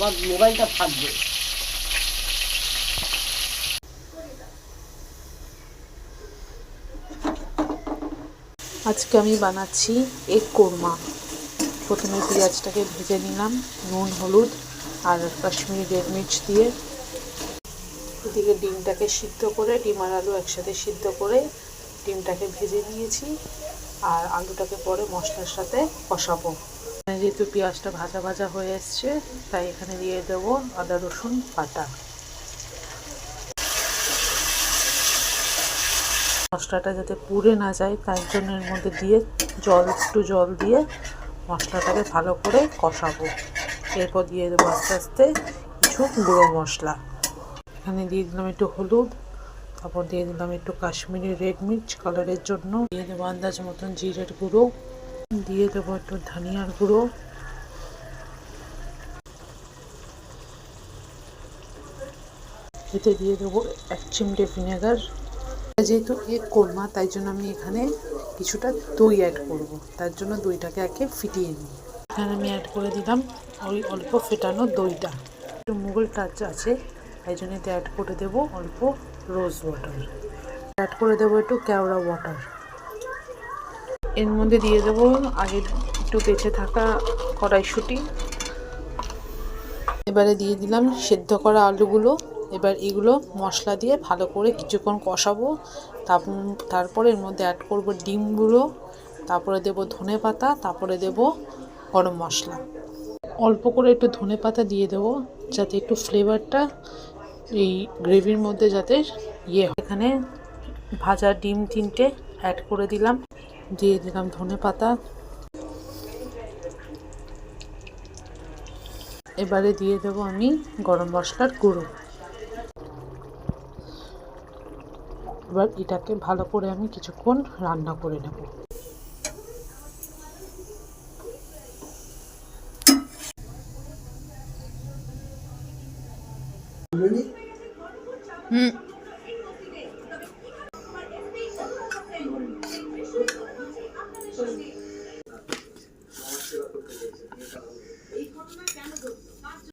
আমার মোবাইলটা ফাটবে। আজকে আমি বানাচ্ছি এগ কোরমা। প্রথমে পেঁয়াজটাকে ভেজে নিলাম নুন হলুদ আর কাশ্মীরি রেড মির্চ দিয়ে। এদিকে ডিমটাকে সিদ্ধ করে, ডিম আর আলু একসাথে সিদ্ধ করে ডিমটাকে ভেজে নিয়েছি। আর আলুটাকে পরে মশলার সাথে কষাবো। যেহেতু পেঁয়াজটা ভাজা ভাজা হয়ে এসছে, তাই এখানে দিয়ে দেবো আদা রসুন বাটা। মশলাটা যাতে পুড়ে না যায় তাই জন্য এর মধ্যে দিয়ে একটু জল দিয়ে মশলাটাকে ভালো করে কষাবো। এরপর দিয়ে দেবো আস্তে আস্তে কিছু গুঁড়ো মশলা। এখানে দিয়ে দিলাম একটু হলুদ, তারপর দিয়ে দিলাম একটু কাশ্মীরি রেড মির্চ কালারের জন্য, দিয়ে দেবো আন্দাজ মতন জিরের গুঁড়ো, দিয়ে দেবো একটু ধনিয়ার গুঁড়ো, এতে দিয়ে দেবো 1 চিমটে ভিনেগার। যেহেতু এগ কোরমা তাই জন্য আমি এখানে কিছুটা দই অ্যাড করব, তার জন্য দইটাকে আগে ফিটিয়ে নিই। এখানে আমি অ্যাড করে দিলাম ওই অল্প ফেটানো দইটা। একটু মুগল টাচ আছে তাই জন্য এতে অ্যাড করে দেবো অল্প রোজ ওয়াটার, অ্যাড করে দেবো একটু কেওড়া ওয়াটার। এর মধ্যে দিয়ে দেবো আগে একটু বেঁচে থাকা কড়াইশুঁটি। এবারে দিয়ে দিলাম সেদ্ধ করা আলুগুলো। এবার এগুলো মশলা দিয়ে ভালো করে কিছুক্ষণ কষাবো। তারপরে এর মধ্যে অ্যাড করব ডিমগুলো, তারপরে দেব ধনে পাতা, তারপরে দেব গরম মশলা। অল্প করে একটু ধনে পাতা দিয়ে দেবো যাতে একটু ফ্লেভারটা এই গ্রেভির মধ্যে যাতে হয়। এখানে ভাজা ডিম 3টে অ্যাড করে দিলাম, দিয়ে দিলাম ধনে পাতা। এবারে দিয়ে দেবো আমি গরম মশলার গুঁড়ো। এবার এটাকে ভালো করে আমি কিছুক্ষণ রান্না করে নেব।